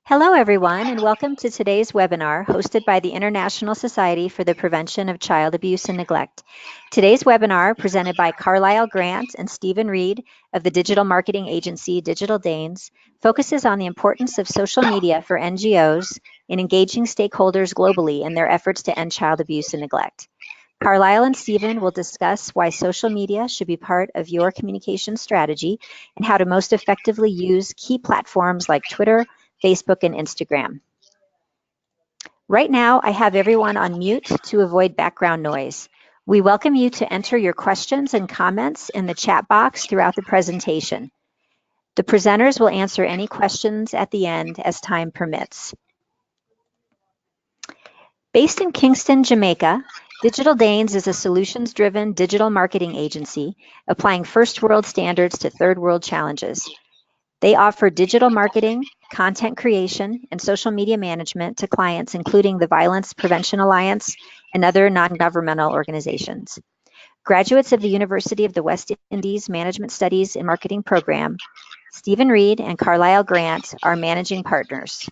Hello, everyone, and welcome to today's webinar hosted by the International Society for the Prevention of Child Abuse and Neglect. Today's webinar, presented by Carlisle Grant and Stephen Reed of the digital marketing agency Digital Danes, focuses on the importance of social media for NGOs in engaging stakeholders globally in their efforts to end child abuse and neglect. Carlisle and Stephen will discuss why social media should be part of your communication strategy and how to most effectively use key platforms like Twitter, Facebook, and Instagram. Right now, I have everyone on mute to avoid background noise. We welcome you to enter your questions and comments in the chat box throughout the presentation. The presenters will answer any questions at the end as time permits. Based in Kingston, Jamaica, Digital Danes is a solutions-driven digital marketing agency applying first-world standards to third-world challenges. They offer digital marketing, content creation, and social media management to clients, including the Violence Prevention Alliance and other non-governmental organizations. Graduates of the University of the West Indies Management Studies and Marketing Program, Stephen Reed and Carlisle Grant are managing partners.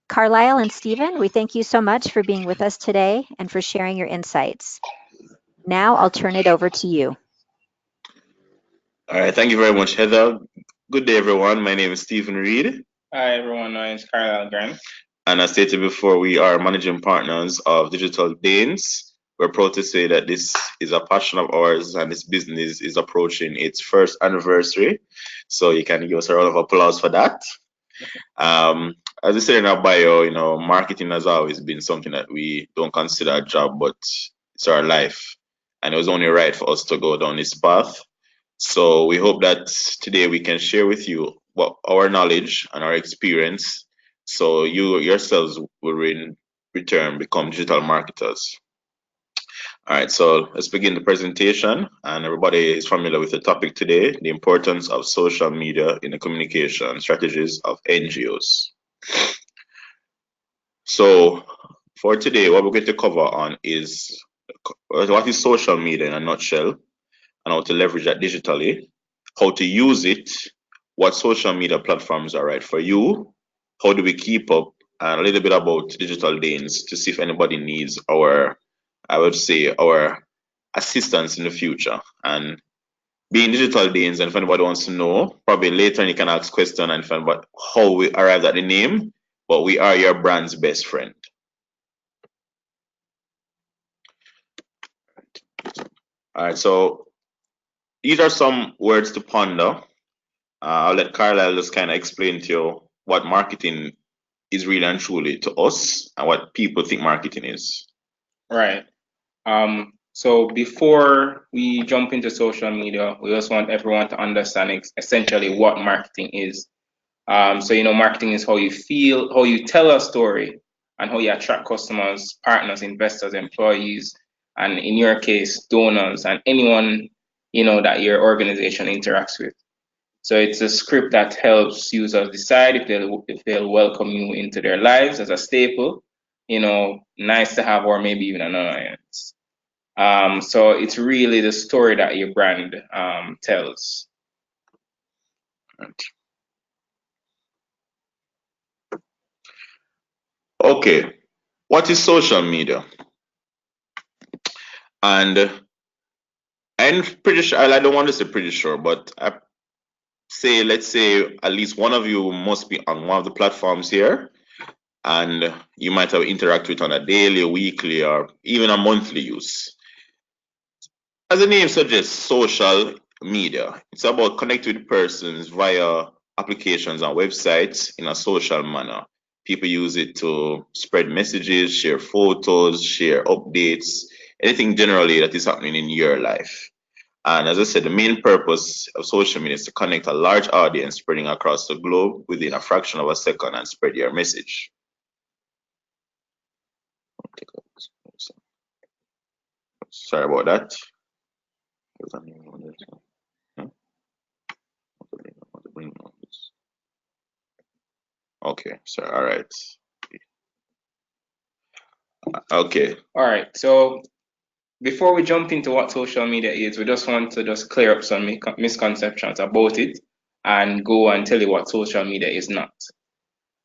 Carlisle and Stephen, we thank you so much for being with us today and for sharing your insights. Now I'll turn it over to you. All right, thank you very much, Heather. Good day, everyone. My name is Stephen Reed. Hi, everyone. My name is Carlisle Grant. And as stated before, we are managing partners of Digital Danes. We're proud to say that this is a passion of ours and this business is approaching its first anniversary. So you can give us a round of applause for that. As I said in our bio, marketing has always been something that we don't consider a job, but it's our life. And it was only right for us to go down this path. So we hope that today we can share with you what our knowledge and our experience, so you yourselves will in return become digital marketers. All right, so let's begin the presentation, and everybody is familiar with the topic today, the importance of social media in the communication strategies of NGOs. So for today, what we're going to cover on is what is social media in a nutshell, and how to leverage that digitally, how to use it, what social media platforms are right for you, how do we keep up, and a little bit about Digital Danes to see if anybody needs our assistance in the future. And being Digital Danes, and if anybody wants to know, probably later you can ask questions and find out how we arrived at the name, but we are your brand's best friend. All right, so these are some words to ponder. I'll let Carlisle just kind of explain to you what marketing is really and truly to us and what people think marketing is. Right. So before we jump into social media, we also want everyone to understand essentially what marketing is. So, marketing is how you feel, how you tell a story, and how you attract customers, partners, investors, employees, and in your case, donors, and anyone, that your organization interacts with. So it's a script that helps users decide if they'll welcome you into their lives as a staple, nice to have, or maybe even an annoyance. So it's really the story that your brand tells. Okay, what is social media? And I'm pretty sure, I don't want to say pretty sure, but let's say at least one of you must be on one of the platforms here, and you might have interacted with on a daily, weekly, or even a monthly use. As the name suggests, social media, it's about connecting with persons via applications and websites in a social manner. People use it to spread messages, share photos, share updates, anything generally that is happening in your life. And as I said, the main purpose of social media is to connect a large audience spreading across the globe within a fraction of a second and spread your message. Sorry about that. Okay, so all right. Okay. All right. So before we jump into what social media is, we just want to clear up some misconceptions about it and go and tell you what social media is not.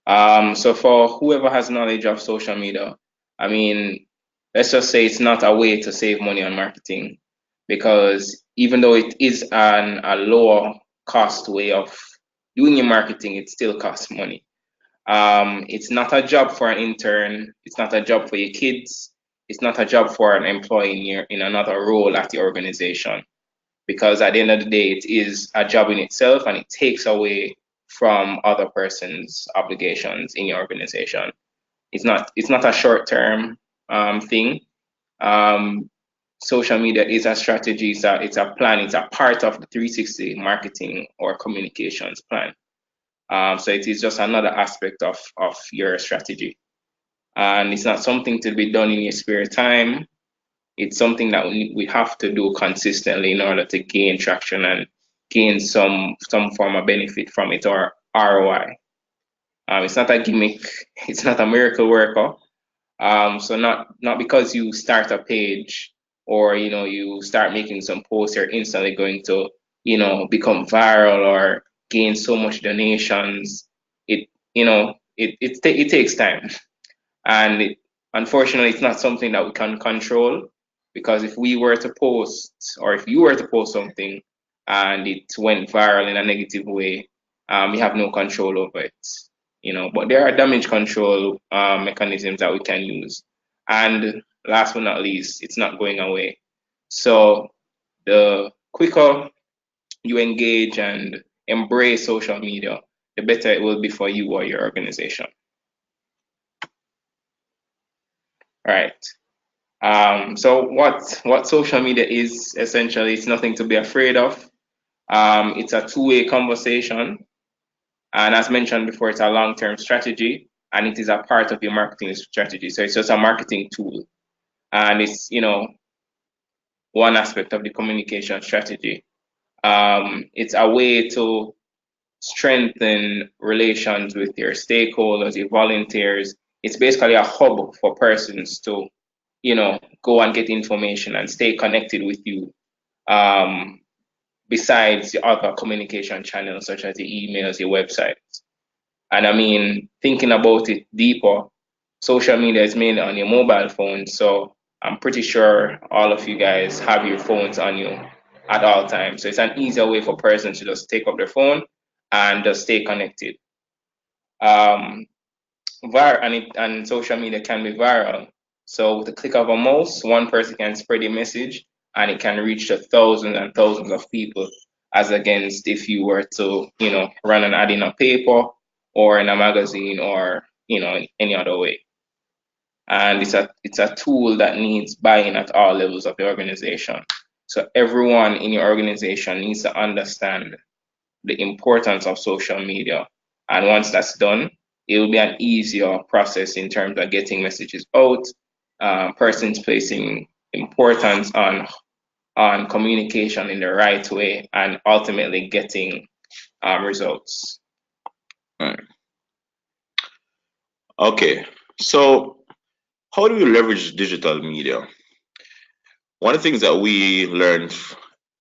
So for whoever has knowledge of social media, I mean, let's just say it's not a way to save money on marketing, because even though it is a lower cost way of doing your marketing, it still costs money. It's not a job for an intern. It's not a job for your kids. It's not a job for an employee in another role at the organization, because at the end of the day, it is a job in itself, and it takes away from other person's obligations in your organization. It's not a short-term thing. Um, Social media is a strategy. It's a plan. It's a part of the 360 marketing or communications plan. So it is just another aspect of your strategy, and it's not something to be done in your spare time. It's something that we have to do consistently in order to gain traction and gain some form of benefit from it, or ROI. It's not a gimmick. It's not a miracle worker. So not because you start a page, or you start making some posts, you're instantly going to become viral or gain so much donations. It takes time, and unfortunately, it's not something that we can control, because if we were to post, or if you were to post something and it went viral in a negative way, we have no control over it. But there are damage control mechanisms that we can use. And last but not least, it's not going away. So the quicker you engage and embrace social media, the better it will be for you or your organization. All right. So what social media is, essentially, it's nothing to be afraid of. It's a two-way conversation, and as mentioned before, it's a long-term strategy, and it is a part of your marketing strategy. So it's just a marketing tool, and it's one aspect of the communication strategy. It's a way to strengthen relations with your stakeholders, your volunteers. It's basically a hub for persons to go and get information and stay connected with you, besides the other communication channels such as your emails, your websites. And I mean, thinking about it deeper, social media is mainly on your mobile phone. So I'm pretty sure all of you guys have your phones on you at all times. So it's an easier way for persons to just take up their phone and just stay connected. Um, and social media can be viral. So with the click of a mouse, one person can spread a message, and it can reach to thousands and thousands of people, as against if you were to, run an ad in a paper or in a magazine, or, in any other way. And it's a tool that needs buy-in at all levels of the organization. So everyone in your organization needs to understand the importance of social media. And once that's done, it will be an easier process in terms of getting messages out, persons placing importance on communication in the right way, and ultimately getting results. Right. Okay, so how do we leverage digital media? One of the things that we learned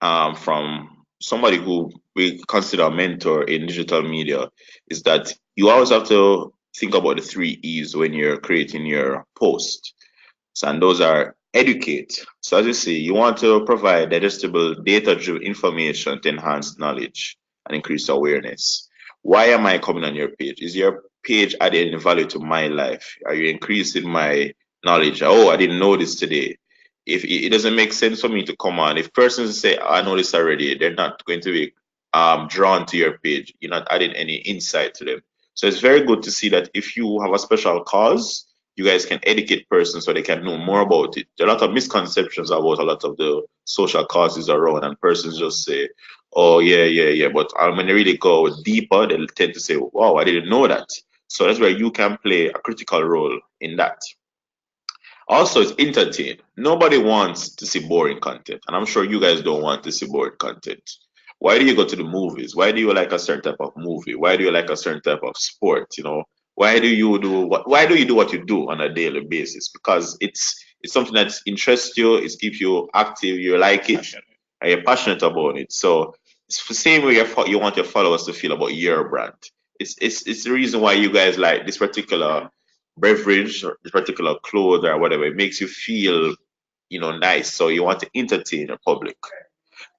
from somebody who we consider a mentor in digital media is that you always have to think about the 3 E's when you're creating your post. So, and those are educate. So as you see, you want to provide digestible, data-driven information to enhance knowledge and increase awareness. Why am I coming on your page? Is your page adding value to my life? Are you increasing my knowledge? Oh, I didn't know this today. If it doesn't make sense for me to come on, if persons say, I know this already, they're not going to be drawn to your page. You're not adding any insight to them. So it's very good to see that if you have a special cause, you guys can educate persons so they can know more about it. There are a lot of misconceptions about a lot of the social causes around, and persons just say, oh, yeah, yeah, yeah. But when they really go deeper, they tend to say, wow, I didn't know that. So that's where you can play a critical role in that. Also, it's entertain. Nobody wants to see boring content, and I'm sure you guys don't want to see boring content. Why do you go to the movies? Why do you like a certain type of movie? Why do you like a certain type of sport? Why do you do what? Why do you do what you do on a daily basis? Because it's something that interests you. It keeps you active. You like it, and you're passionate about it. So it's the same way you want your followers to feel about your brand. it's the reason why you guys like this particular beverage or this particular clothes or whatever. It makes you feel, nice. So you want to entertain the public.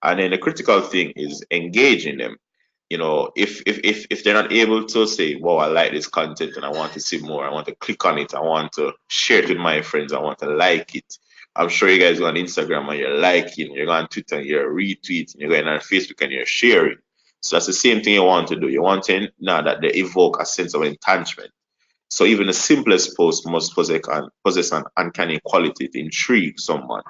And then the critical thing is engaging them. If they're not able to say, "Wow, I like this content and I want to see more. I want to click on it. I want to share it with my friends. I want to like it." I'm sure you guys go on Instagram and you're liking, you're going on Twitter and you're retweeting, you're going on Facebook and you're sharing. So that's the same thing you want to do. You want to now that they evoke a sense of entanglement. So even the simplest post must possess an uncanny quality to intrigue someone.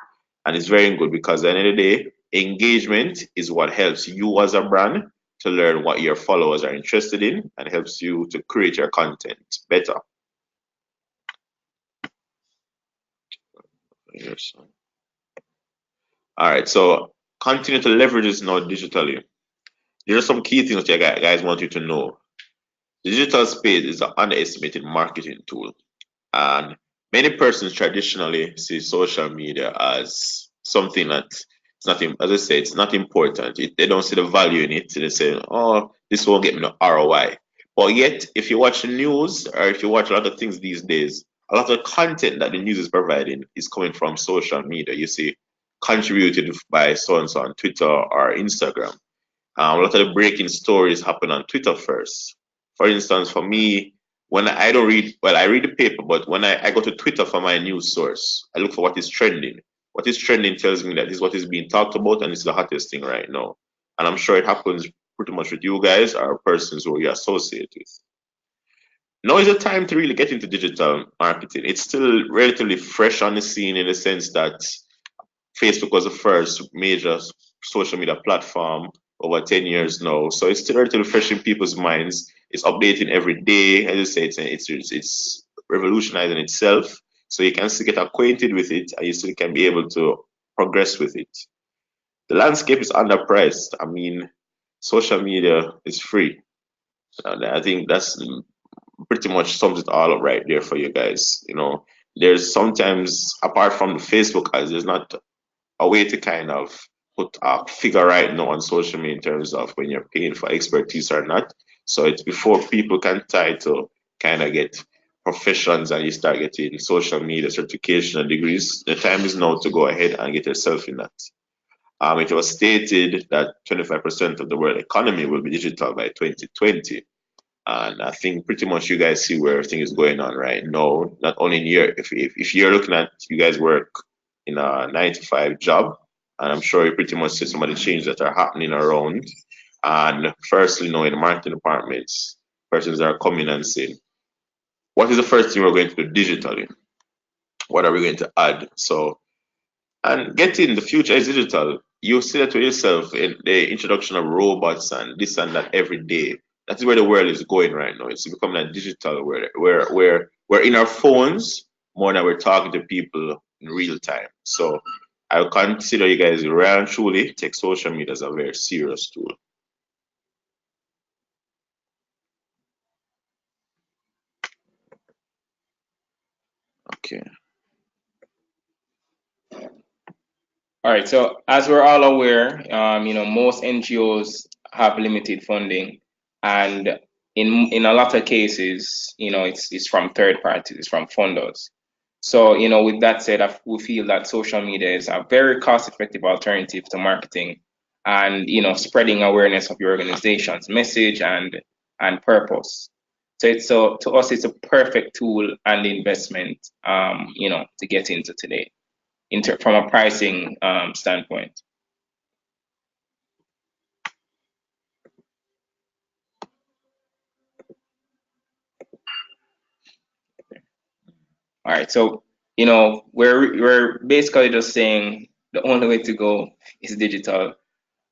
And it's very good because at the end of the day, engagement is what helps you as a brand to learn what your followers are interested in and helps you to create your content better. All right, so continue to leverage this now digitally. There are some key things that you guys want you to know. The digital space is an underestimated marketing tool. And many persons traditionally see social media as something that it's nothing, as I say, it's not important. They don't see the value in it. They say, "Oh, this won't get me no ROI." But yet, if you watch the news or if you watch a lot of things these days, a lot of content that the news is providing is coming from social media. You see, contributed by so and so on Twitter or Instagram. A lot of the breaking stories happen on Twitter first. For instance, for me, when I don't read, well, I read the paper, but when I go to Twitter for my news source, I look for what is trending. What is trending tells me that this is what is being talked about and it's the hottest thing right now. And I'm sure it happens pretty much with you guys or persons who you associate with. Now is the time to really get into digital marketing. It's still relatively fresh on the scene in the sense that Facebook was the first major social media platform over 10 years now. So it's still relatively fresh in people's minds. It's updating every day. As I say, it's revolutionizing itself. So you can still get acquainted with it and you still can be able to progress with it. The landscape is underpriced. I mean, social media is free. And I think that's pretty much sums it all up right there for you guys. There's sometimes, apart from the Facebook ads, there's not a way to kind of put a figure right now on social media in terms of when you're paying for expertise or not. So it's before people can try to kind of get professions and you start getting social media certification and degrees. The time is now to go ahead and get yourself in that. It was stated that 25% of the world economy will be digital by 2020. And I think pretty much you guys see where everything is going on right now. Not only in your, if you're looking at, you guys work in a 9 to 5 job, and I'm sure you pretty much see some of the changes that are happening around. And firstly, in the marketing departments, persons are coming and saying, what is the first thing we're going to do digitally? What are we going to add? So, and getting the future is digital. You see that to yourself in the introduction of robots and this and that every day. That's where the world is going right now. It's becoming a digital world where we're in our phones more than we're talking to people in real time. So I would consider you guys really and truly take social media as a very serious tool. Okay. All right, so as we're all aware, most NGOs have limited funding, and in a lot of cases, it's from third parties, it's from funders. So, with that said, we feel that social media is a very cost-effective alternative to marketing and, spreading awareness of your organization's message and purpose. So to us, it's a perfect tool and investment, to get into today from a pricing standpoint. All right, so we're basically just saying the only way to go is digital.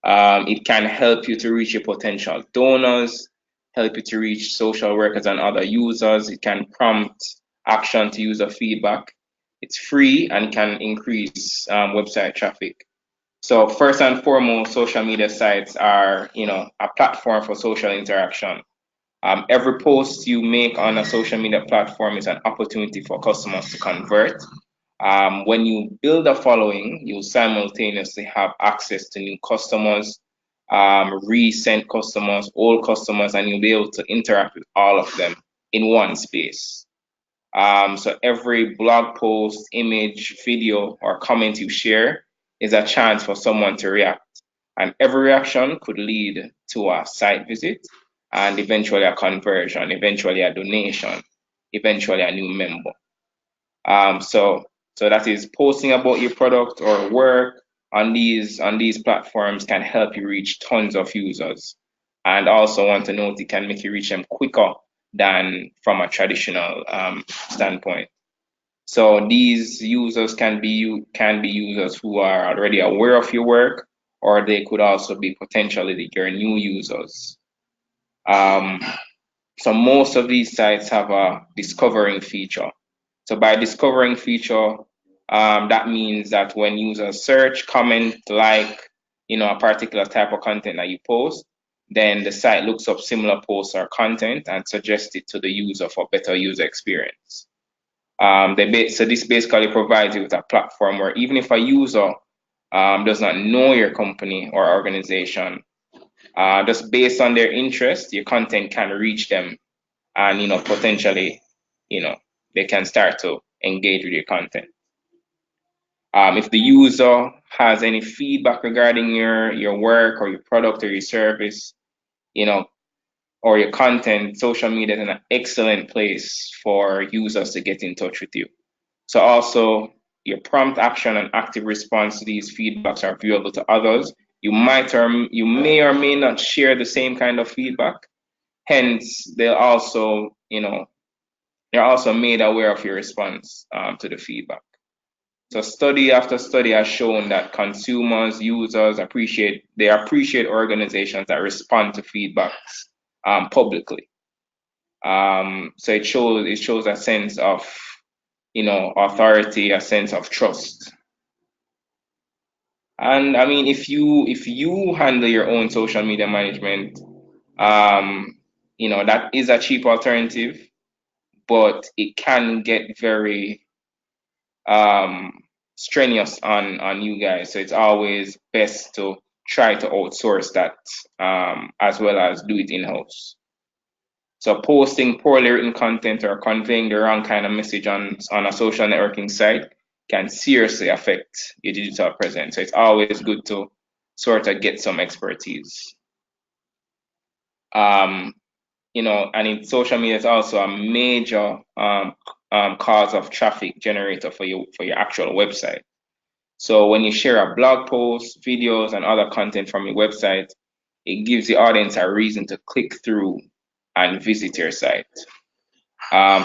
It can help you to reach your potential donors, help you to reach social workers and other users. It can prompt action to user feedback. It's free and can increase website traffic. So first and foremost, social media sites are, a platform for social interaction. Every post you make on a social media platform is an opportunity for customers to convert. When you build a following, you simultaneously have access to new customers, recent customers, old customers, and you'll be able to interact with all of them in one space. So every blog post, image, video, or comment you share is a chance for someone to react. And every reaction could lead to a site visit and eventually a conversion, eventually a donation, eventually a new member. So that is posting about your product or work on these platforms can help you reach tons of users. And also want to note it can make you reach them quicker than from a traditional standpoint. So these users can be users who are already aware of your work, or they could also be potentially your new users. So most of these sites have a discovering feature. So by discovering feature, that means that when users search, comment, like, a particular type of content that you post, then the site looks up similar posts or content and suggests it to the user for better user experience. So this basically provides you with a platform where even if a user does not know your company or organization, just based on their interest, your content can reach them, and potentially, they can start to engage with your content. If the user has any feedback regarding your work or your product or your service, or your content, social media is an excellent place for users to get in touch with you. So also, your prompt action and active response to these feedbacks are viewable to others. You may or may not share the same kind of feedback. Hence, they're also made aware of your response to the feedback. So study after study has shown that consumers, users appreciate organizations that respond to feedbacks publicly. So it shows a sense of authority, a sense of trust. And I mean, if you handle your own social media management, that is a cheap alternative, but it can get very strenuous on you guys. So it's always best to try to outsource that as well as do it in-house. So posting poorly written content or conveying the wrong kind of message on a social networking site can seriously affect your digital presence. So it's always good to sort of get some expertise. And in social media, it's also a major cause of traffic generator for your actual website. So when you share a blog post, videos, and other content from your website, it gives the audience a reason to click through and visit your site.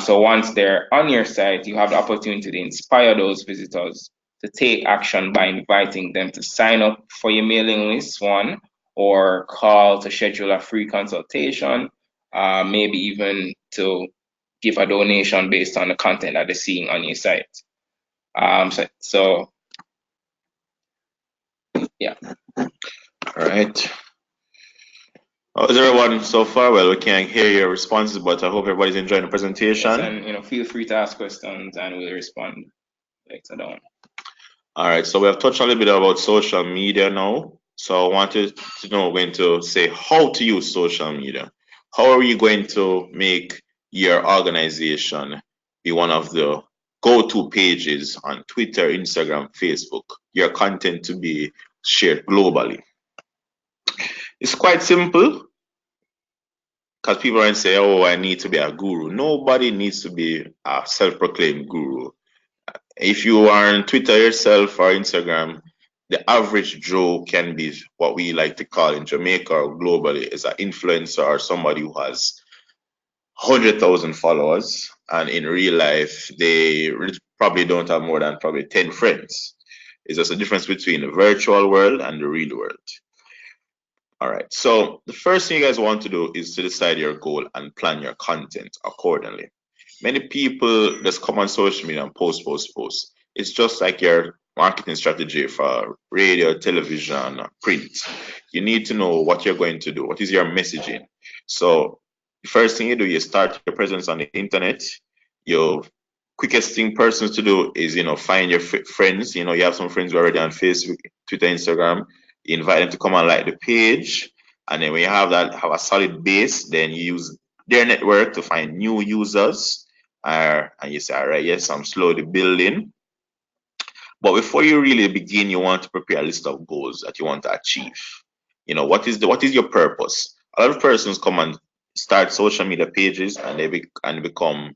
So once they're on your site, you have the opportunity to inspire those visitors to take action by inviting them to sign up for your mailing list, one, or call to schedule a free consultation, maybe even to give a donation based on the content that they're seeing on your site. So yeah. All right. How is everyone so far? Well, we can't hear your responses, but I hope everybody's enjoying the presentation. Yes, and feel free to ask questions and we'll respond later down. All right, so we have touched a little bit about social media now. So I wanted to know when to say how to use social media. How are you going to make your organization be one of the go-to pages on Twitter, Instagram, Facebook, your content to be shared globally? It's quite simple, because people are say, oh, I need to be a guru. Nobody needs to be a self-proclaimed guru. If you are on Twitter yourself or Instagram, the average Joe can be what we like to call in Jamaica or globally is an influencer or somebody who has 100,000 followers, and in real life they probably don't have more than probably 10 friends. It's just a difference between the virtual world and the real world. All right, so the first thing you guys want to do is to decide your goal and plan your content accordingly. Many people just come on social media and post. It's just like your marketing strategy for radio, television, print. You need to know what you're going to do. What is your messaging? So the first thing you do, you start your presence on the internet. Your quickest thing persons to do is, find your friends. You have some friends already on Facebook, Twitter, Instagram. You invite them to come and like the page, and then when you have a solid base, then you use their network to find new users. And you say, all right, yes, I'm slowly building. But before you really begin, you want to prepare a list of goals that you want to achieve. What is your purpose? A lot of persons come and start social media pages, and they become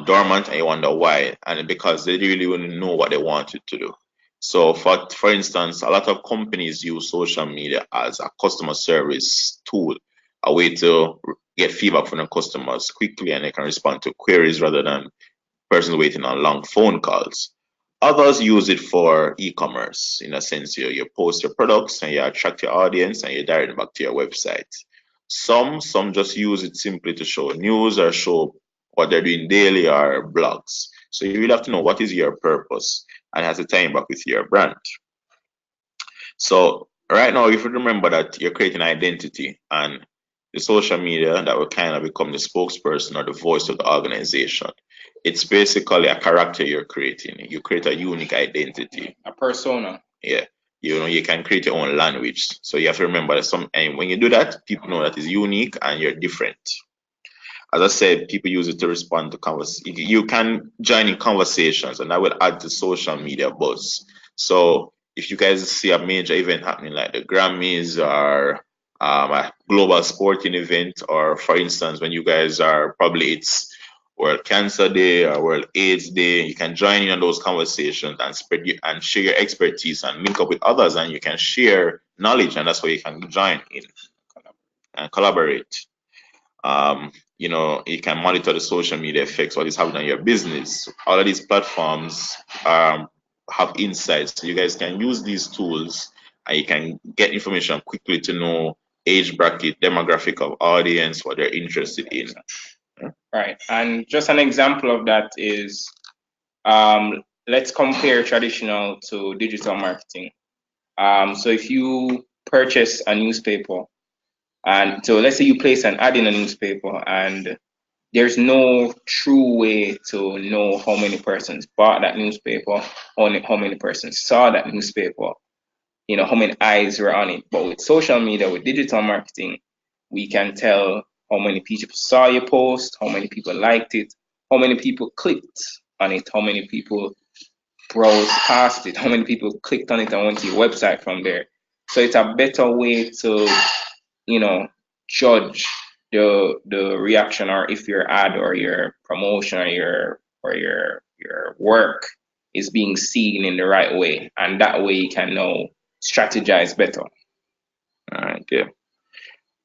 dormant, and you wonder why, and because they really wouldn't know what they wanted to do. So for instance, a lot of companies use social media as a customer service tool, a way to get feedback from their customers quickly, and they can respond to queries rather than persons waiting on long phone calls. Others use it for e-commerce. In a sense, you post your products and you attract your audience and you direct them back to your website. Some just use it simply to show news or show what they're doing daily or blogs. So you will have to know what is your purpose and it has to tie in back with your brand. So right now, if you remember that you're creating identity, and the social media that will kind of become the spokesperson or the voice of the organization. It's basically a character you're creating. You create a unique identity. A persona. Yeah. You can create your own language. So you have to remember that and when you do that, people know that it's unique and you're different. As I said, people use it to respond to conversations. You can join in conversations, and that will add to social media buzz. So if you guys see a major event happening like the Grammys or a global sporting event, or for instance, when you guys are probably it's World Cancer Day or World AIDS Day, you can join in on those conversations and and share your expertise and link up with others, and you can share knowledge, and that's where you can join in and collaborate. You can monitor the social media effects, what is happening on your business. All of these platforms have insights. So you guys can use these tools and you can get information quickly to know age bracket, demographic of audience, what they're interested in. Right. And just an example of that is, let's compare traditional to digital marketing. So if you purchase a newspaper, and so let's say you place an ad in a newspaper, and there's no true way to know how many persons bought that newspaper, how many persons saw that newspaper, how many eyes were on it. But with social media, with digital marketing, we can tell how many people saw your post, how many people liked it, how many people clicked on it, how many people browsed past it, how many people clicked on it and went to your website from there. So it's a better way to, judge the reaction, or if your ad or your promotion or your work is being seen in the right way, and that way you can now strategize better. All right, yeah.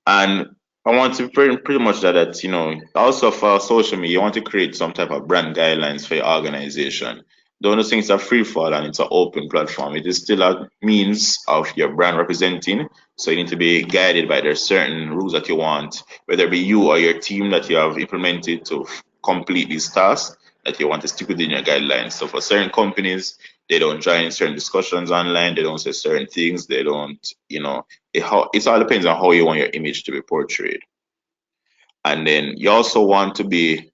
And I want to pretty much that also for social media, you want to create some type of brand guidelines for your organization. Don't think it's a free fall and it's an open platform. It is still a means of your brand representing. So you need to be guided by the certain rules that you want, whether it be you or your team that you have implemented to complete these tasks that you want to stick within your guidelines. So for certain companies, they don't join certain discussions online, they don't say certain things, they don't, it all depends on how you want your image to be portrayed. And then you also want to be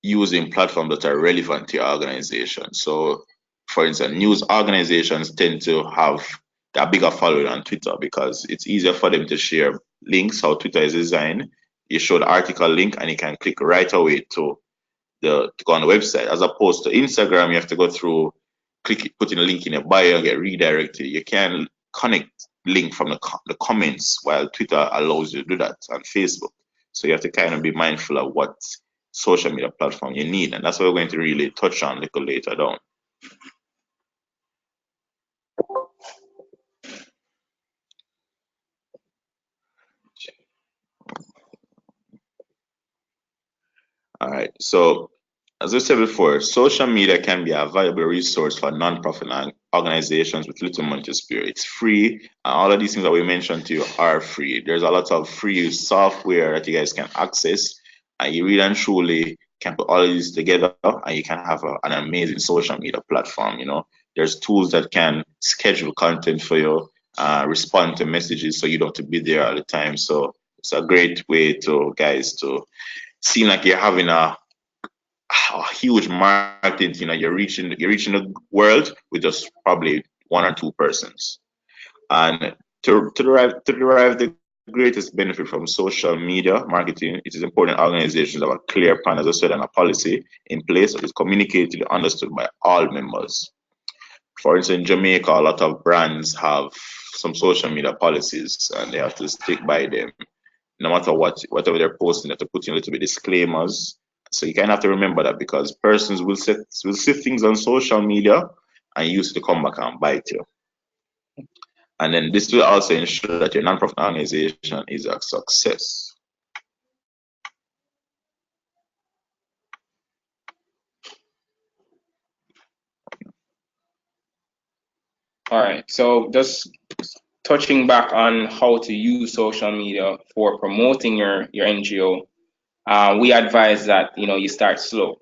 using platforms that are relevant to your organization. So, for instance, news organizations tend to have a bigger following on Twitter because it's easier for them to share links. How Twitter is designed, you show the article link and you can click right away to go on the website, as opposed to Instagram. You have to go through, putting a link in your bio and get redirected. You can connect link from the comments, while Twitter allows you to do that on Facebook. So you have to kind of be mindful of what social media platform you need, and that's what we're going to really touch on a little later down. All right, so as I said before, social media can be a valuable resource for nonprofit organizations with little money to spare. It's free, and all of these things that we mentioned to you are free. There's a lot of free software that you guys can access, and you really and truly can put all of these together, and you can have an amazing social media platform. There's tools that can schedule content for you, respond to messages, so you don't have to be there all the time. So it's a great way to guys to seem like you're having a huge market. You're reaching the world with just probably one or two persons. And to derive the greatest benefit from social media marketing, it is important organizations have a clear plan, as I said, and a policy in place that is communicated and understood by all members. For instance, in Jamaica, a lot of brands have some social media policies and they have to stick by them. No matter whatever they're posting, they have to put in a little bit disclaimers. So you kind of have to remember that because persons will see things on social media and use it to come back and bite you. And then this will also ensure that your nonprofit organization is a success. All right. So just touching back on how to use social media for promoting your NGO, we advise that you start slow.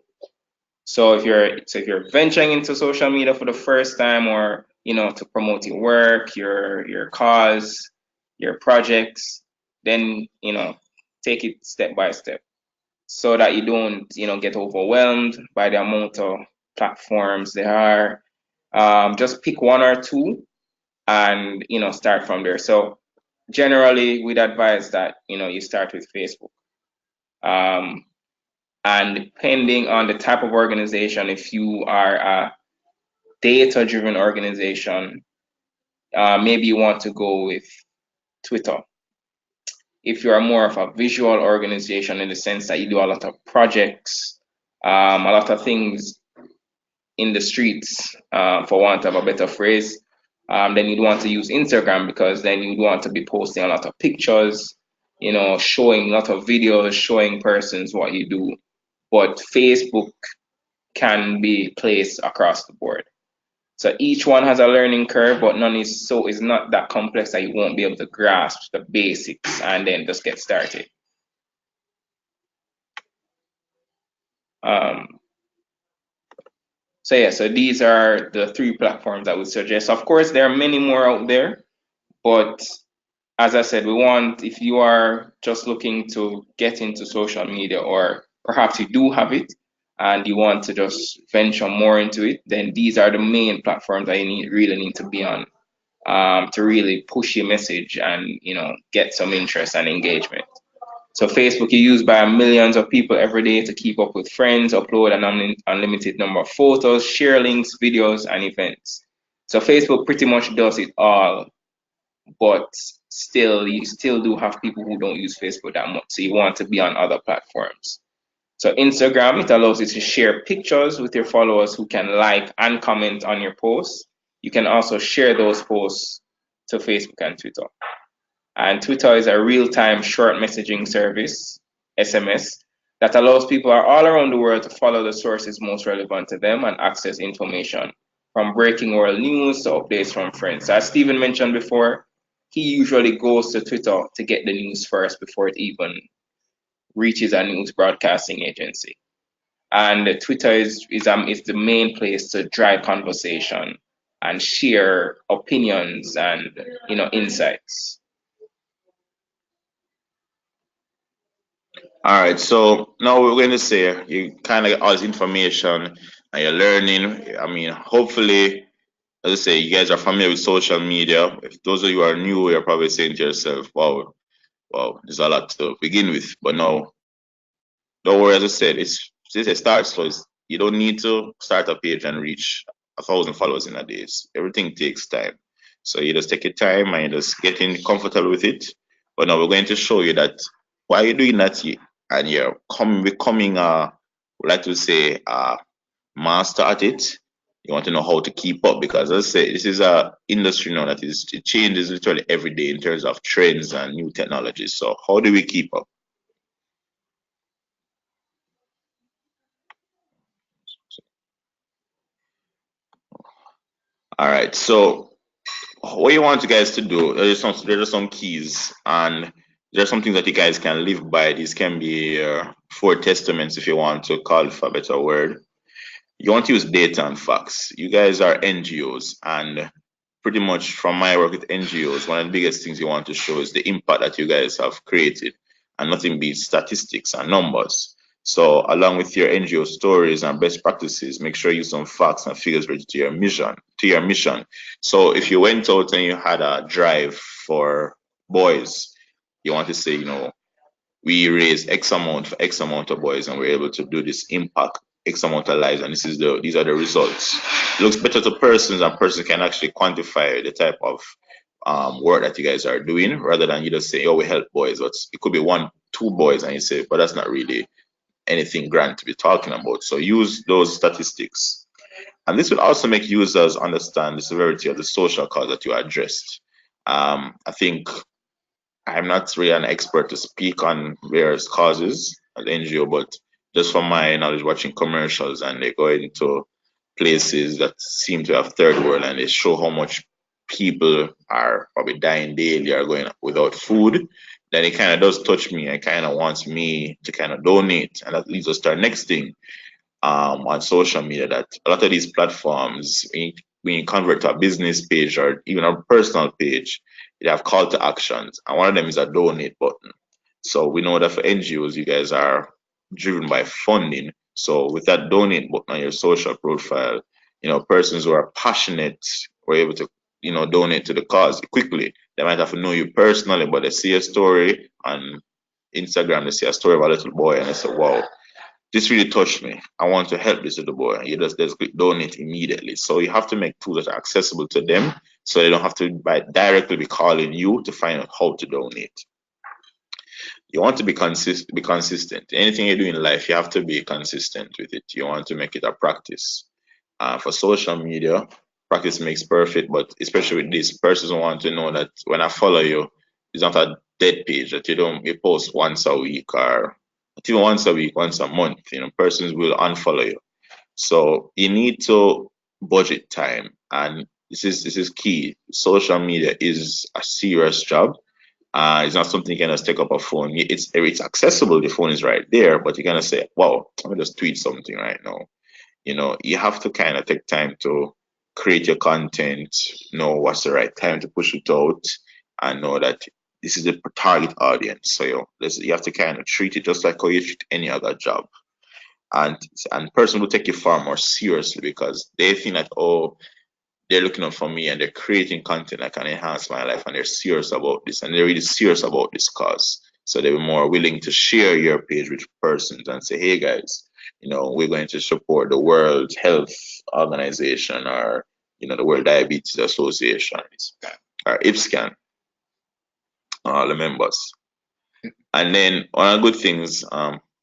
So if you're venturing into social media for the first time, or to promote your work, your cause, your projects, then take it step by step, so that you don't get overwhelmed by the amount of platforms there are. Just pick one or two and start from there. So generally, we'd advise that you start with Facebook. And depending on the type of organization, if you are a data-driven organization, maybe you want to go with Twitter. If you are more of a visual organization, in the sense that you do a lot of projects, a lot of things in the streets, for want of a better phrase, then you'd want to use Instagram, because then you'd want to be posting a lot of pictures, showing a lot of videos, showing persons what you do. But Facebook can be placed across the board. So each one has a learning curve, but none is not that complex that you won't be able to grasp the basics and then just get started. So these are the 3 platforms I would suggest. Of course, there are many more out there, but as I said, if you are just looking to get into social media, or perhaps you do have it and you want to just venture more into it, then these are the main platforms that you really need to be on, to really push your message and get some interest and engagement. So Facebook is used by millions of people every day to keep up with friends, upload an unlimited number of photos, share links, videos, and events. So Facebook pretty much does it all, but you still do have people who don't use Facebook that much. So you want to be on other platforms. So Instagram, it allows you to share pictures with your followers who can like and comment on your posts. You can also share those posts to Facebook and Twitter. And Twitter is a real-time short messaging service, SMS, that allows people all around the world to follow the sources most relevant to them and access information, from breaking world news to updates from friends. So as Stephen mentioned before, he usually goes to Twitter to get the news first before it even reaches a news broadcasting agency. And Twitter is the main place to drive conversation and share opinions and insights. All right, so now we're going to say you kind of get all this information and you're learning. I mean, hopefully, as I say, you guys are familiar with social media. If those of you are new, you're probably saying to yourself, wow, there's a lot to begin with. But no, don't worry, as I said, it's a start. So you don't need to start a page and reach 1,000 followers in a day. Everything takes time. So you just take your time and you just getting comfortable with it. But now we're going to show you that while you're doing that, and you're becoming like to say, a master at it, you want to know how to keep up, because as I say, this is a industry now that it changes literally every day in terms of trends and new technologies. So how do we keep up? All right, so what you want you guys to do, there are some keys, and there's some things that you guys can live by. These can be 4 testaments, if you want to call it for a better word. You want to use data and facts. You guys are NGOs, and pretty much from my work with NGOs, one of the biggest things you want to show is the impact that you guys have created, and nothing beats statistics and numbers. So along with your NGO stories and best practices, make sure you use some facts and figures related to your mission. So if you went out and you had a drive for boys, you want to say, we raised X amount for X amount of boys and we're able to do this impact X amount of lives, and these are the results. It looks better to persons, and persons can actually quantify the type of work that you guys are doing, rather than you just say, oh, we help boys. But it could be one, two boys, and you say, but that's not really anything grand to be talking about. So use those statistics. And this will also make users understand the severity of the social cause that you addressed. I think I'm not really an expert to speak on various causes at the NGO, but just from my knowledge watching commercials, and they go into places that seem to have third world, and they show how much people are probably dying daily or going without food, then it kind of does touch me and kind of wants me to kind of donate. And that leads us to our next thing, on social media, that a lot of these platforms, when you convert to a business page or even a personal page, they have call to actions, and one of them is a donate button. So we know that for NGOs, you guys are driven by funding. So with that donate button on your social profile, persons who are passionate were able to, donate to the cause quickly. They might have to know you personally, but they see a story on Instagram, they see a story of a little boy, and they say, wow, this really touched me. I want to help this little boy. You just click donate immediately. So you have to make tools that are accessible to them, so they don't have to directly be calling you to find out how to donate. You want to be consistent. Anything you do in life, you have to be consistent with it. You want to make it a practice. For social media, practice makes perfect, but especially with this, persons want to know that when I follow you, it's not a dead page, that you post once a week, or not even once a week, once a month. Persons will unfollow you. So you need to budget time, and this is key. Social media is a serious job. It's not something you can just take up a phone. It's accessible. The phone is right there, but you're gonna say, "Wow, let me just tweet something right now." You have to kind of take time to create your content, know what's the right time to push it out, and know that this is the target audience. So you have to kind of treat it just like how you treat any other job. And person will take you far more seriously, because they think that, oh, they're looking up for me and they're creating content that can enhance my life, and they're serious about this, and they're really serious about this cause. So they're more willing to share your page with persons and say, hey guys, we're going to support the World Health Organization, or the World Diabetes Association, or IPSCAN, all the members. And then one of the good things,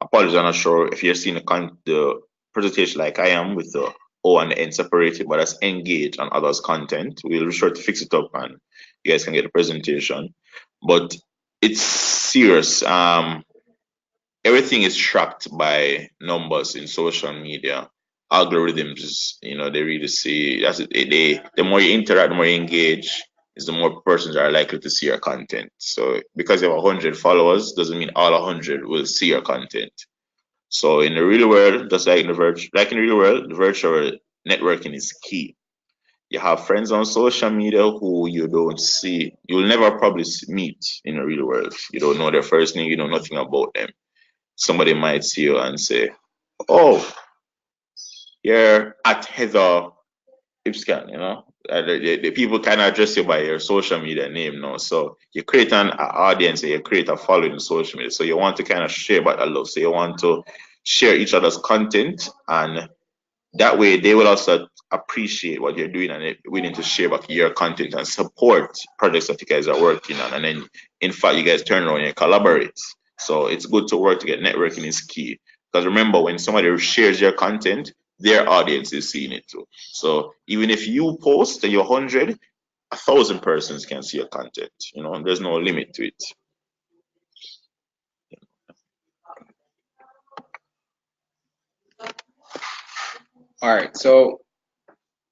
apologies, I'm not sure if you're seeing the presentation like I am, with the O and the N separated, but that's engage on others' content. We'll be sure to fix it up, and you guys can get the presentation. But it's serious. Everything is tracked by numbers in social media. Algorithms, they really see the more you interact, the more you engage, is the more persons are likely to see your content. So because you have 100 followers, doesn't mean all 100 will see your content. So in the real world, just like in the real world, the virtual networking is key. You have friends on social media who you don't see, you'll never probably meet in the real world. You don't know their first name, you know nothing about them. Somebody might see you and say, oh, you're at Heather Ipscan, the people kind of address you by your social media name now. So you create an audience, and you create a following in social media. So you want to kind of share about that love. So you want to share each other's content, and that way they will also appreciate what you're doing, and they're willing to share back your content and support projects that you guys are working on. And then, in fact, you guys turn around and collaborate. So it's good to work together. Networking is key, because remember, when somebody shares your content, their audience is seeing it too. So even if you post and you're 100, 1,000 persons can see your content. There's no limit to it. All right. So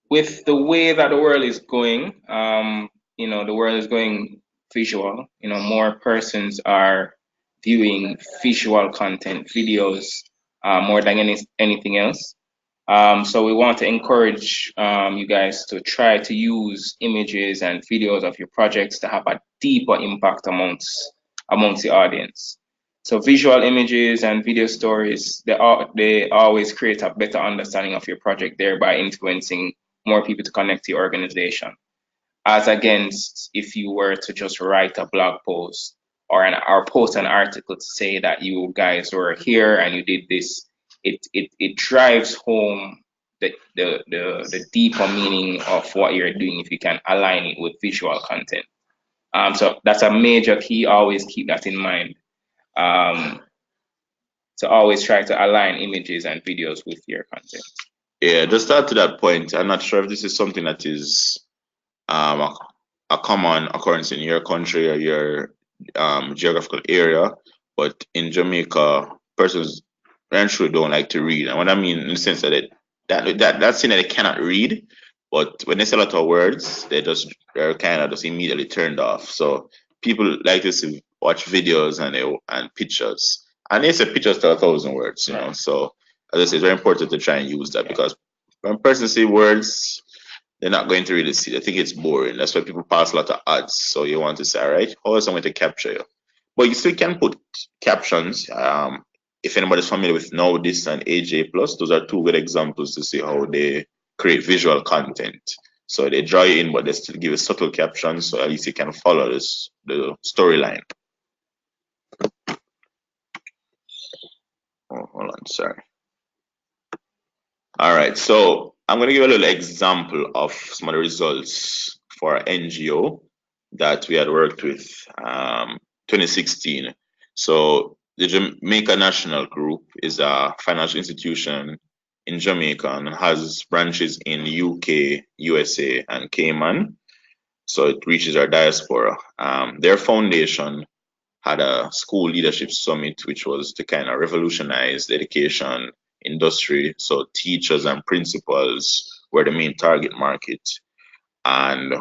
with the way that the world is going, the world is going visual. More persons are viewing visual content, videos, more than anything else. So we want to encourage you guys to try to use images and videos of your projects to have a deeper impact amongst the audience. So visual images and video stories, they always create a better understanding of your project, thereby influencing more people to connect to your organization. As against if you were to just write a blog post or post an article to say that you guys were here and you did this, it drives home the deeper meaning of what you're doing if you can align it with visual content. So that's a major key. Always keep that in mind. So always try to align images and videos with your content. Yeah, just to add to that point, I'm not sure if this is something that is a common occurrence in your country or your geographical area, but in Jamaica, persons actually don't like to read. And what I mean in the sense that that's saying that they cannot read, but when they say a lot of words, they're kind of just immediately turned off. So people like to watch videos and pictures, and they say pictures tell 1,000 words, you know. So as I say, it's very important to try and use that, because when persons see words, they're not going to really see. I think it's boring. That's why people pass a lot of ads. So you want to say, all right, how is someone to capture you? But you still can put captions. If anybody's familiar with Now This and AJ Plus, those are two good examples to see how they create visual content. So they draw you in, but they still give a subtle caption, so at least you can follow the storyline. Oh, hold on, sorry. All right, so I'm going to give a little example of some of the results for an NGO that we had worked with 2016. So the Jamaica National Group is a financial institution in Jamaica and has branches in UK, USA, and Cayman. So it reaches our diaspora. Their foundation had a school leadership summit, which was to kind of revolutionize the education industry. So teachers and principals were the main target market. And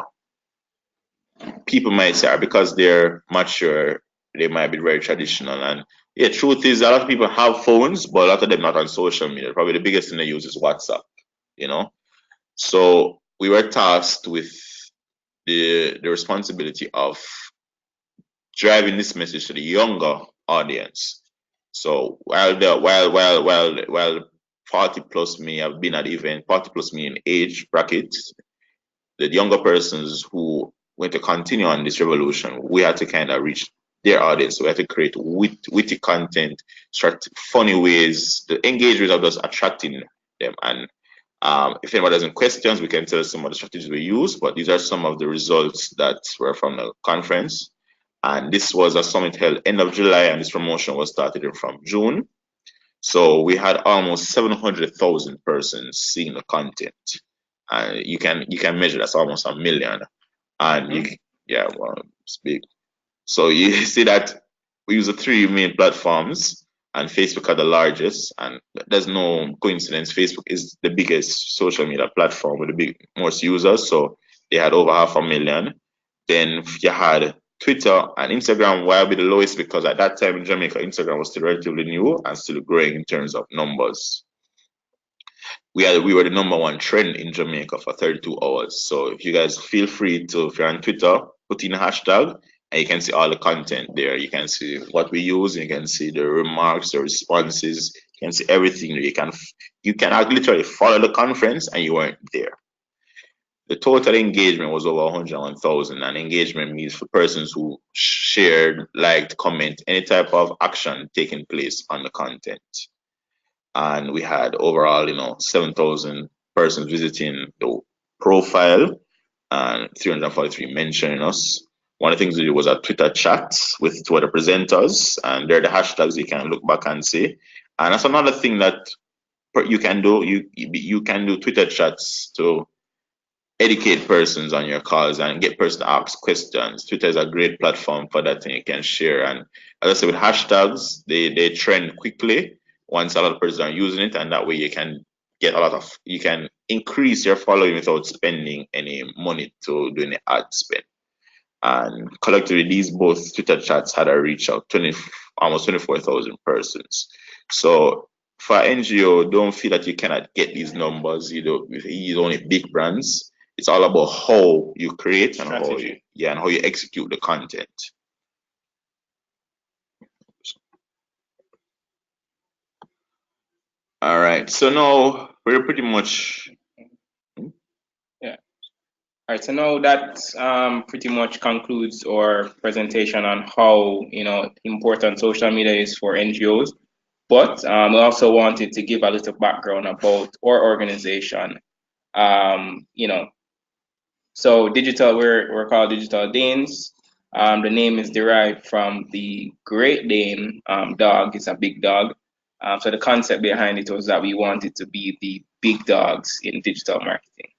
people might say, because they're mature, they might be very traditional. And yeah, truth is, a lot of people have phones, but a lot of them not on social media. Probably the biggest thing they use is WhatsApp, you know? So we were tasked with the responsibility of driving this message to the younger audience. So while 40 plus may have been at the event, 40 plus me in age bracket, the younger persons who went to continue on this revolution, we had to kind of reach their audience. So we had to create witty content, funny ways. The engagement of us attracting them. And if anybody has any questions, we can tell some of the strategies we use, but these are some of the results that were from the conference. And this was a summit held end of July, and this promotion was started from June. So we had almost 700,000 persons seeing the content. And you can measure that's almost 1 million. And it's big. So you see that we use the three main platforms, and Facebook are the largest. And there's no coincidence. Facebook is the biggest social media platform with the most users. So they had over 500,000. Then you had Twitter and Instagram will be the lowest, because at that time in Jamaica, Instagram was still relatively new and still growing in terms of numbers. We were the #1 trend in Jamaica for 32 hours. So if you guys feel free to, if you're on Twitter, put in a hashtag and you can see all the content there. You can see what we use, you can see the remarks, the responses, you can see everything. You can literally follow the conference and you weren't there. The total engagement was over 101,000, and engagement means for persons who shared, liked, comment, any type of action taking place on the content. And we had overall, 7,000 persons visiting the profile and 343 mentioning us. One of the things we did was a Twitter chat with two other presenters, and they're the hashtags you can look back and see. And that's another thing that you can do. You can do Twitter chats to educate persons on your calls and get persons to ask questions. Twitter is a great platform for that, and you can share. And as I said, with hashtags, they trend quickly once a lot of persons are using it, and that way you can increase your following without spending any money to do any ad spend. And collectively, these both Twitter chats had a reach of almost 24,000 persons. So for NGO, don't feel that you cannot get these numbers. You don't need big brands. It's all about how you create and how you execute the content. right. So now we're pretty much. Yeah. All right. So now that pretty much concludes our presentation on how important social media is for NGOs. But we also wanted to give a little background about our organization. So we're called Digital Danes. The name is derived from the Great Dane dog. It's a big dog. So the concept behind it was that we wanted to be the big dogs in digital marketing.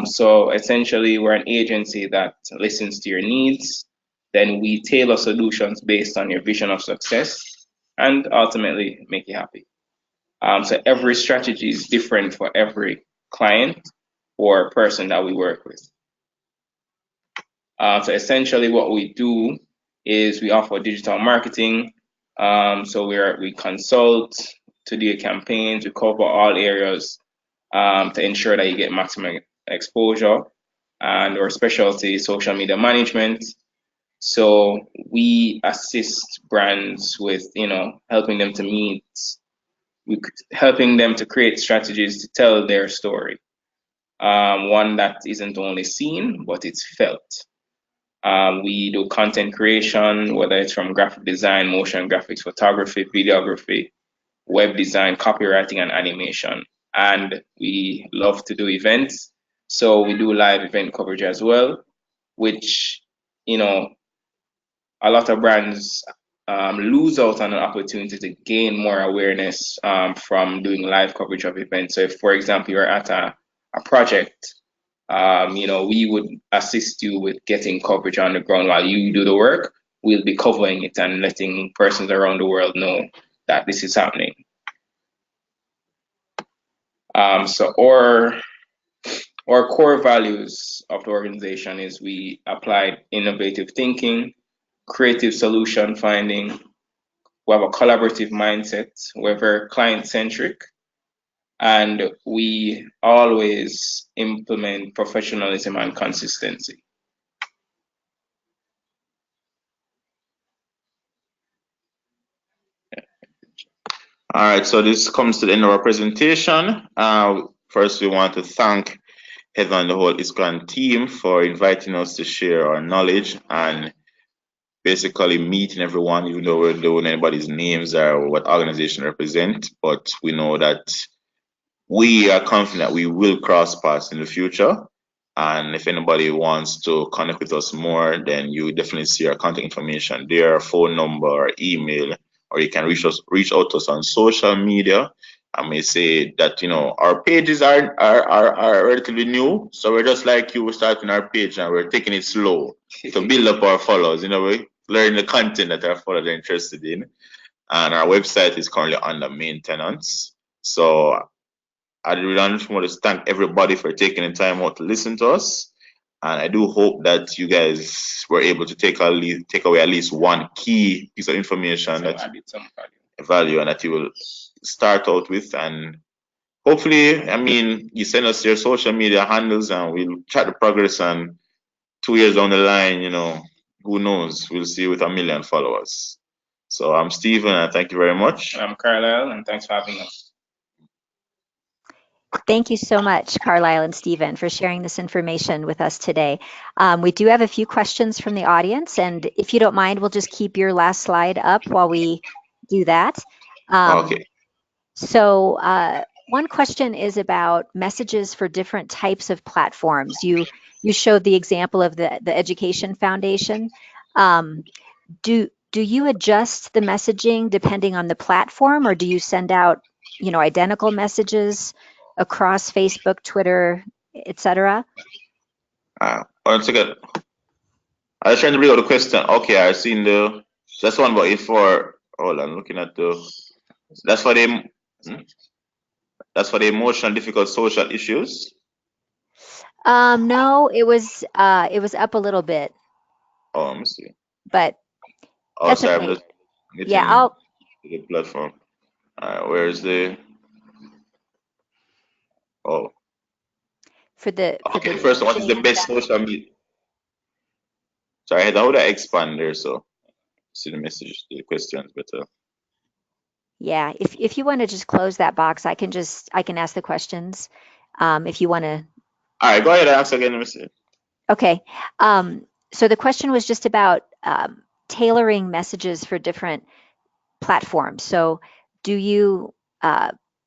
So essentially, we're an agency that listens to your needs. Then we tailor solutions based on your vision of success and ultimately make you happy. So every strategy is different for every client or person that we work with. So essentially what we do is we offer digital marketing. So we consult to do your campaigns, we cover all areas to ensure that you get maximum exposure. And our specialty is social media management. So we assist brands with, helping them to create strategies to tell their story. One that isn't only seen, but it's felt. We do content creation, whether it's from graphic design, motion graphics, photography, videography, web design, copywriting, and animation. And we love to do events. So we do live event coverage as well, which, a lot of brands lose out on an opportunity to gain more awareness from doing live coverage of events. So if, for example, you're at a project, we would assist you with getting coverage on the ground while you do the work. We'll be covering it and letting persons around the world know that this is happening. So our core values of the organization is we apply innovative thinking, creative solution finding. We have a collaborative mindset. We're very client-centric, and we always implement professionalism and consistency. All right, so this comes to the end of our presentation. First, we want to thank Heather and the whole ISCON team for inviting us to share our knowledge and basically meeting everyone, even though we don't know anybody's names or what organization represent, but we know that we are confident we will cross paths in the future. And if anybody wants to connect with us more, then you definitely see our contact information there, phone number, or email, or you can reach out to us on social media. I may say that our pages are relatively new, so we're just like you. We're starting our page and we're taking it slow to build up our followers. We learn the content that our followers are interested in, and our website is currently under maintenance. So I really want to thank everybody for taking the time out to listen to us. And I do hope that you guys were able to take away at least one key piece of information that value and that you will start out with. And hopefully, you send us your social media handles and we'll track the progress. And 2 years down the line, who knows? We'll see you with 1 million followers. So I'm Stephen, and thank you very much. I'm Carlisle, and thanks for having us. Thank you so much, Carlisle and Stephen, for sharing this information with us today. We do have a few questions from the audience, and if you don't mind, we'll just keep your last slide up while we do that. Okay. So one question is about messages for different types of platforms. You showed the example of the Education Foundation. Do you adjust the messaging depending on the platform, or do you send out identical messages across Facebook, Twitter, etc.? One second. I was trying to bring out the question. Okay, I seen that's one, but hold on, looking at that's for the emotional difficult social issues. No, it was up a little bit. Oh, let me see. But that's sorry, okay. I'm just getting the platform. Where is the for the first one? What is the best social media? Sorry, how would I expand there so see the message, the questions better? Yeah, if you want to just close that box, I can ask the questions. If you want to. All right, go ahead and ask again, Mr. Okay. So the question was just about tailoring messages for different platforms. So do you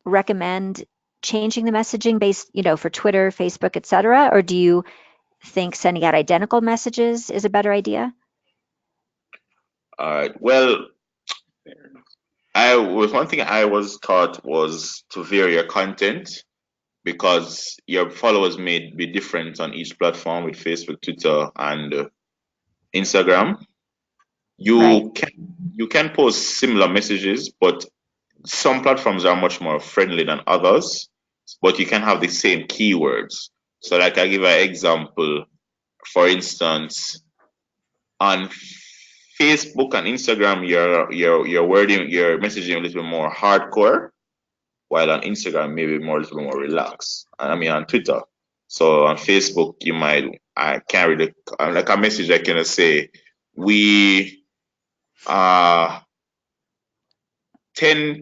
recommend changing the messaging based, for Twitter, Facebook, et cetera, or do you think sending out identical messages is a better idea? All right. Well, one thing I was taught was to vary your content because your followers may be different on each platform with Facebook, Twitter, and Instagram. Right. You can post similar messages, but some platforms are much more friendly than others. But you can have the same keywords. So, like I give an example. For instance, on Facebook and Instagram, your wording, your messaging a little bit more hardcore, while on Instagram maybe more a little bit more relaxed. And I mean on Twitter. So on Facebook, I can't really like a message I can say we uh 10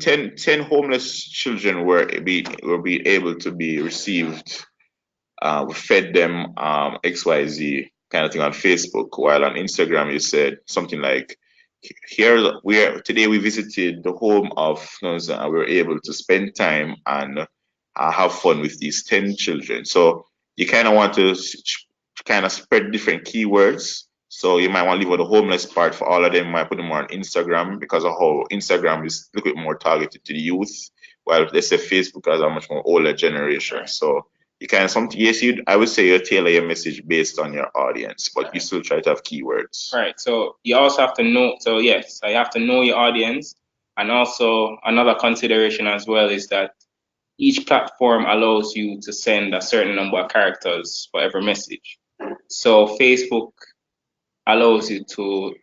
homeless children were be able to be received. We fed them XYZ kind of thing on Facebook, while on Instagram you said something like, "Here today we visited the home of," and we were able to spend time and have fun with these 10 children. So you kind of want to kind of spread different keywords. So you might want to leave out the homeless part for all of them. You might put them more on Instagram because of how Instagram is a little bit more targeted to the youth, while they say Facebook has a much more older generation. So you can something yes, I would say you tailor your message based on your audience, but you still try to have keywords. Right. So you also have to know. So yes, so you have to know your audience, and also another consideration as well is that each platform allows you to send a certain number of characters for every message. So Facebook allows you to,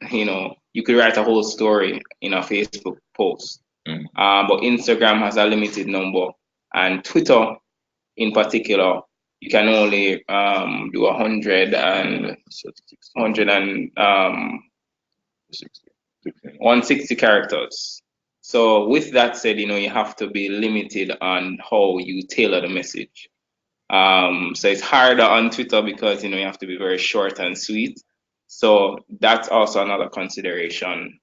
you could write a whole story in a Facebook post. Mm. But Instagram has a limited number, and Twitter in particular, you can only do 160 characters. So with that said, you have to be limited on how you tailor the message. So it's harder on Twitter because you have to be very short and sweet. So that's also another consideration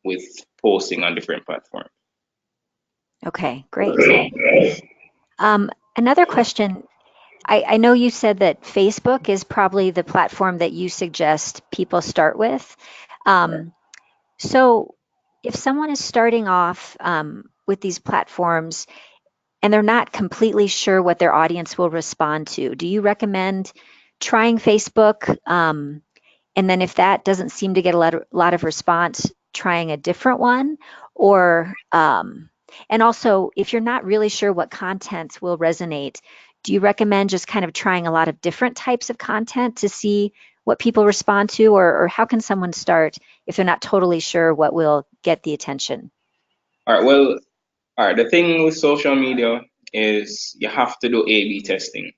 with posting on different platforms. Okay, great. Another question. I know you said that Facebook is probably the platform that you suggest people start with. So if someone is starting off with these platforms and they're not completely sure what their audience will respond to, do you recommend trying Facebook? And then if that doesn't seem to get a lot of response, trying a different one? Or, and also, if you're not really sure what content will resonate, do you recommend just kind of trying a lot of different types of content to see what people respond to? Or how can someone start if they're not totally sure what will get the attention? All right. Well, all right. The thing with social media is you have to do A/B testing.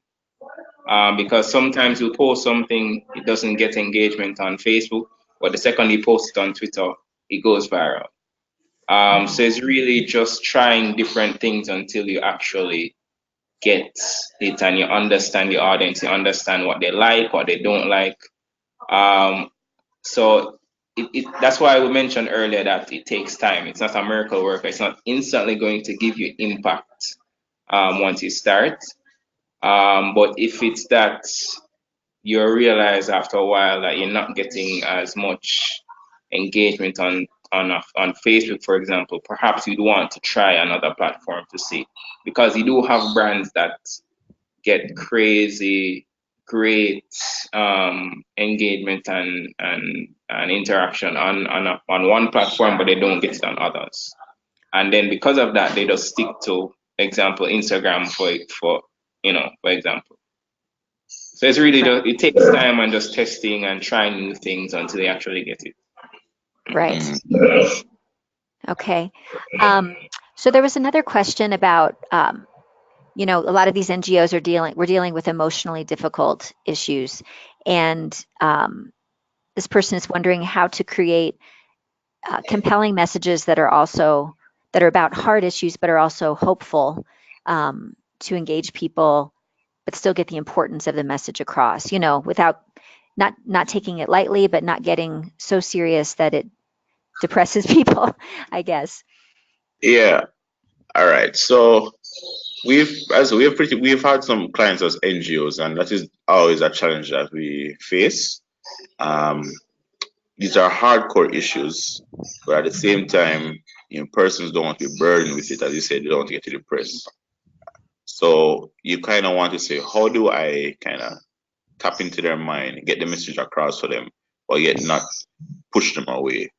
Because sometimes you post something, it doesn't get engagement on Facebook, but the second you post it on Twitter, it goes viral. So it's really just trying different things until you actually get it and you understand your audience, you understand what they like, what they don't like. So that's why we mentioned earlier that it takes time. It's not a miracle worker. It's not instantly going to give you impact once you start. But if it's that you realize after a while that you're not getting as much engagement on Facebook, for example, perhaps you'd want to try another platform to see, because you do have brands that get crazy great engagement and interaction on one platform, but they don't get it on others. And then because of that, they just stick to example Instagram for example. So it's really it takes time and just testing and trying new things until they actually get it. Right. Okay. So there was another question about, a lot of these NGOs we're dealing with emotionally difficult issues. And this person is wondering how to create compelling messages that are also that are about hard issues, but are also hopeful, to engage people, but still get the importance of the message across, without not taking it lightly, but not getting so serious that it depresses people, I guess. Yeah. All right. So we've had some clients as NGOs, and that is always a challenge that we face. Um, these are hardcore issues, but at the same time, persons don't want to be burdened with it. As you said, they don't want to get depressed. So you kind of want to say, how do I kind of tap into their mind, get the message across for them, or yet not push them away?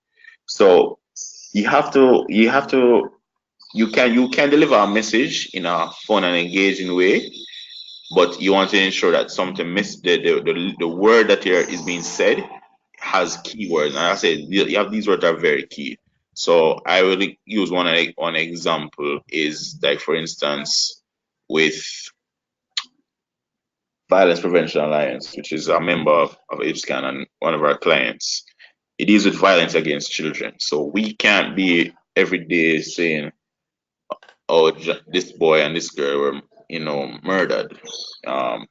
So you can deliver a message in a fun and engaging way, but you want to ensure that something the word that here is being said has keywords. And I said you have these words are very key. So I will use one example is like, for instance, with Violence Prevention Alliance, which is a member of IPSCAN and one of our clients. It deals with violence against children. So we can't be every day saying, oh, this boy and this girl were, murdered. Um,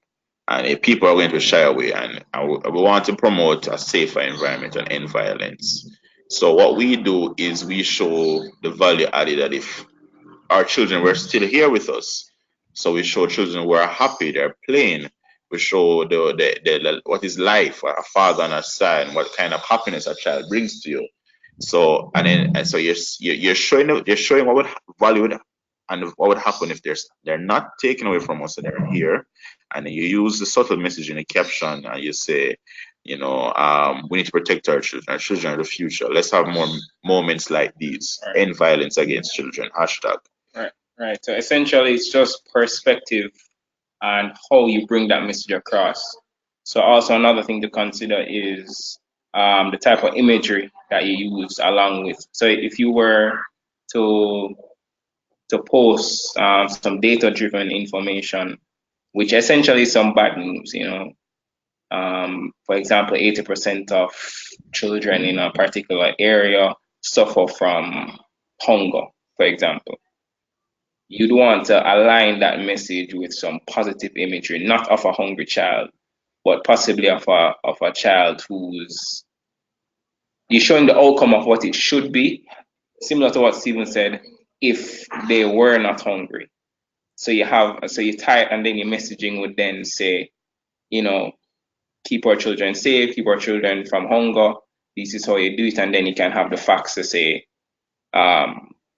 and people are going to shy away. And we want to promote a safer environment and end violence. So what we do is we show the value added that if our children were still here with us, so we show children who are happy, they're playing. We show the what is life, a father and a son, what kind of happiness a child brings to you. So so you're showing what would value and what would happen if they're not taken away from us and they're here. And you use the subtle message in the caption and you say, we need to protect our children. Our children are the future. Let's have more moments like these. Right. End violence against children. Hashtag. Right. So essentially, it's just perspective and how you bring that message across. So also another thing to consider is the type of imagery that you use along with. So if you were to post some data-driven information, which essentially is some bad news, for example, 80% of children in a particular area suffer from hunger, for example. You'd want to align that message with some positive imagery, not of a hungry child, but possibly of a child who's you're showing the outcome of what it should be, similar to what Stephen said, if they were not hungry. So you tie it, and then your messaging would then say, keep our children safe, keep our children from hunger. This is how you do it, and then you can have the facts to say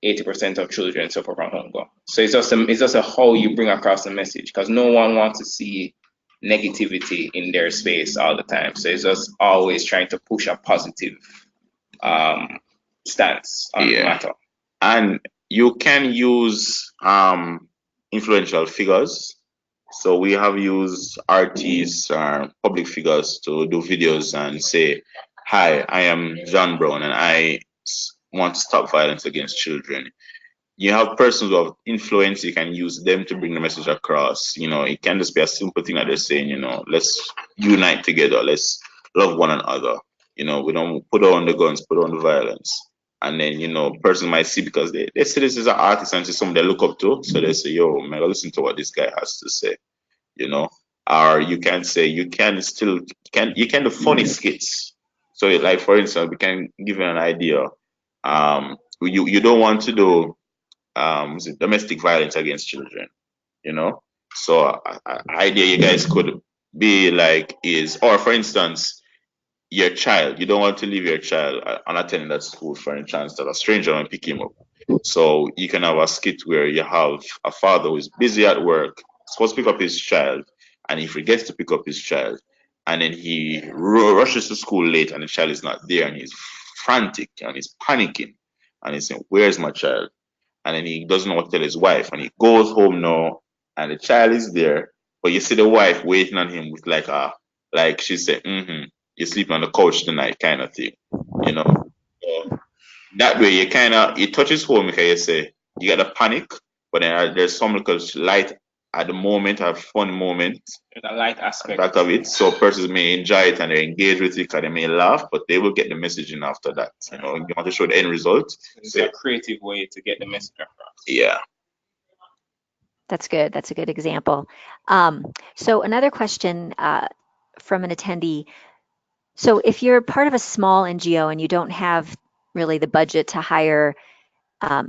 80% of children suffer from hunger. So it's just a how you bring across the message, because no one wants to see negativity in their space all the time. So it's just always trying to push a positive stance on the matter. And you can use influential figures. So we have used artists or public figures to do videos and say, hi, I am John Brown and I want to stop violence against children. You have persons who have influence, you can use them to bring the message across. It can just be a simple thing that they're saying, let's unite together, let's love one another. We don't put on the guns, put on the violence. And then, person might see, because they see this as an artist and see someone they look up to. So they say, yo, man, listen to what this guy has to say, Or you can say, you can do funny skits. So like, for instance, we can give you an idea. You don't want to do domestic violence against children, So idea you guys could be like is, or for instance, your child, you don't want to leave your child unattended at school for any chance that a stranger will pick him up. So you can have a skit where you have a father who is busy at work, supposed to pick up his child, and he forgets to pick up his child, and then he rushes to school late, and the child is not there, and he's frantic and he's panicking, and he's saying, "Where's my child?" And then he doesn't know what to tell his wife, and he goes home now, and the child is there, but you see the wife waiting on him with like she said, "You're sleeping on the couch tonight," kind of thing, So that way you touch his home, because you say you get a panic, but then there's some little light at the moment, a fun moment. The light aspect of it. So persons may enjoy it and they engage with it and they may laugh, but they will get the messaging after that. You know, you want to show the end result. It's a creative way to get the message across. Yeah. That's good. That's a good example. So another question from an attendee. So if you're part of a small NGO and you don't have really the budget to hire, a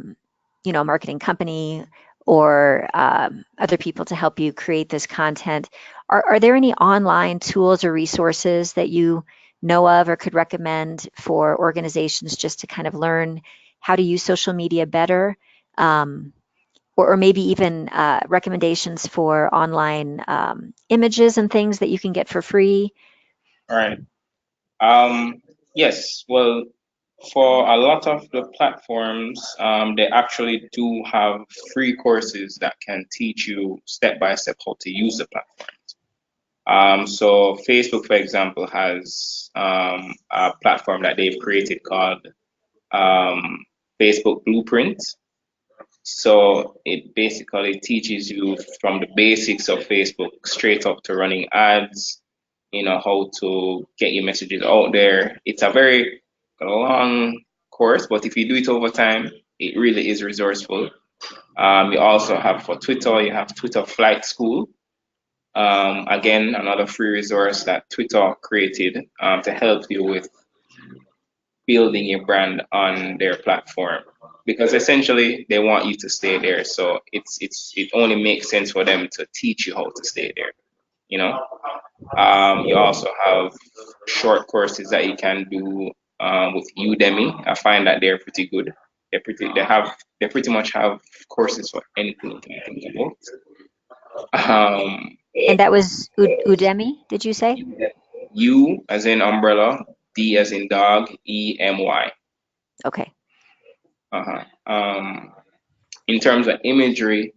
marketing company or other people to help you create this content, are there any online tools or resources that you know of or could recommend for organizations just to kind of learn how to use social media better? Or maybe even recommendations for online images and things that you can get for free? All right. Yes. Well, for a lot of the platforms, they actually do have free courses that can teach you step by step how to use the platforms. So Facebook, for example, has a platform that they've created called Facebook Blueprint. So it basically teaches you from the basics of Facebook straight up to running ads, how to get your messages out there. It's a very long course, but if you do it over time, it really is resourceful. You also have for Twitter, you have Twitter Flight School. Again, another free resource that Twitter created to help you with building your brand on their platform, because essentially they want you to stay there. So it only makes sense for them to teach you how to stay there. You also have short courses that you can do with Udemy. I find that they're pretty good. They pretty much have courses for anything you can think about. And that was Udemy, did you say? U as in umbrella, D as in dog, EMY. Okay. In terms of imagery,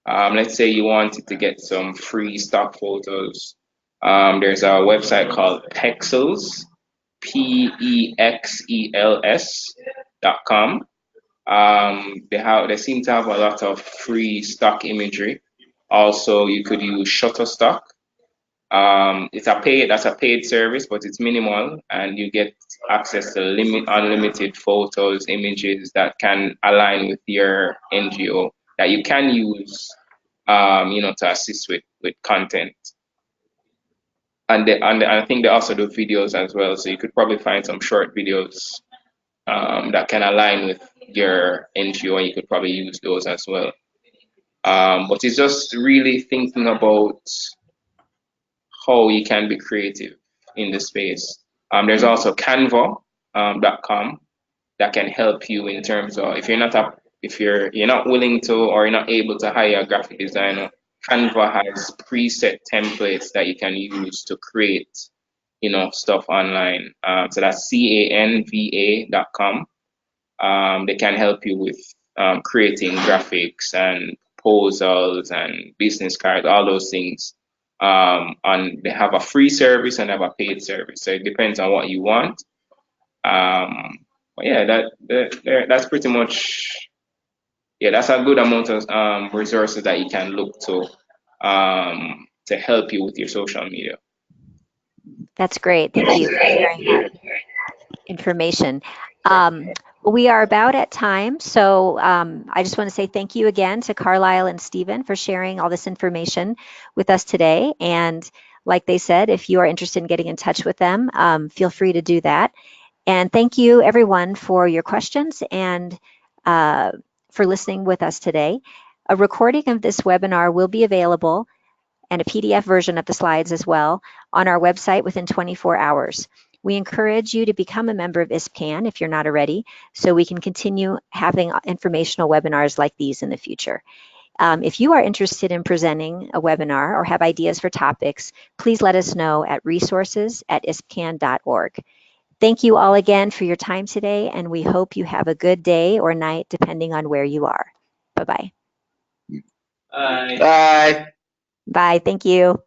let's say you wanted to get some free stock photos. There's a website called Pexels, PEXELS.com. They seem to have a lot of free stock imagery. Also, you could use Shutterstock. That's a paid service, but it's minimal, and you get access to unlimited photos, images that can align with your NGO that you can use, to assist with content. And I think they also do videos as well, so you could probably find some short videos that can align with your NGO, and you could probably use those as well. But it's just really thinking about how you can be creative in the space. There's also Canva.com that can help you in terms of if you're not willing to or you're not able to hire a graphic designer. Canva has preset templates that you can use to create, stuff online. So that's Canva.com. They can help you with creating graphics and proposals and business cards, all those things. And they have a free service and have a paid service, so it depends on what you want. But yeah, that's pretty much, yeah, that's a good amount of resources that you can look to help you with your social media. That's great. Thank you for sharing that information. We are about at time, so I just want to say thank you again to Carlisle and Stephen for sharing all this information with us today. And like they said, if you are interested in getting in touch with them, feel free to do that. And thank you, everyone, for your questions and for listening with us today. A recording of this webinar will be available, and a PDF version of the slides as well, on our website within 24 hours. We encourage you to become a member of ISPCAN if you're not already, so we can continue having informational webinars like these in the future. If you are interested in presenting a webinar or have ideas for topics, please let us know at resources@ispcan.org. Thank you all again for your time today, and we hope you have a good day or night depending on where you are. Bye-bye. Bye. Bye. Thank you.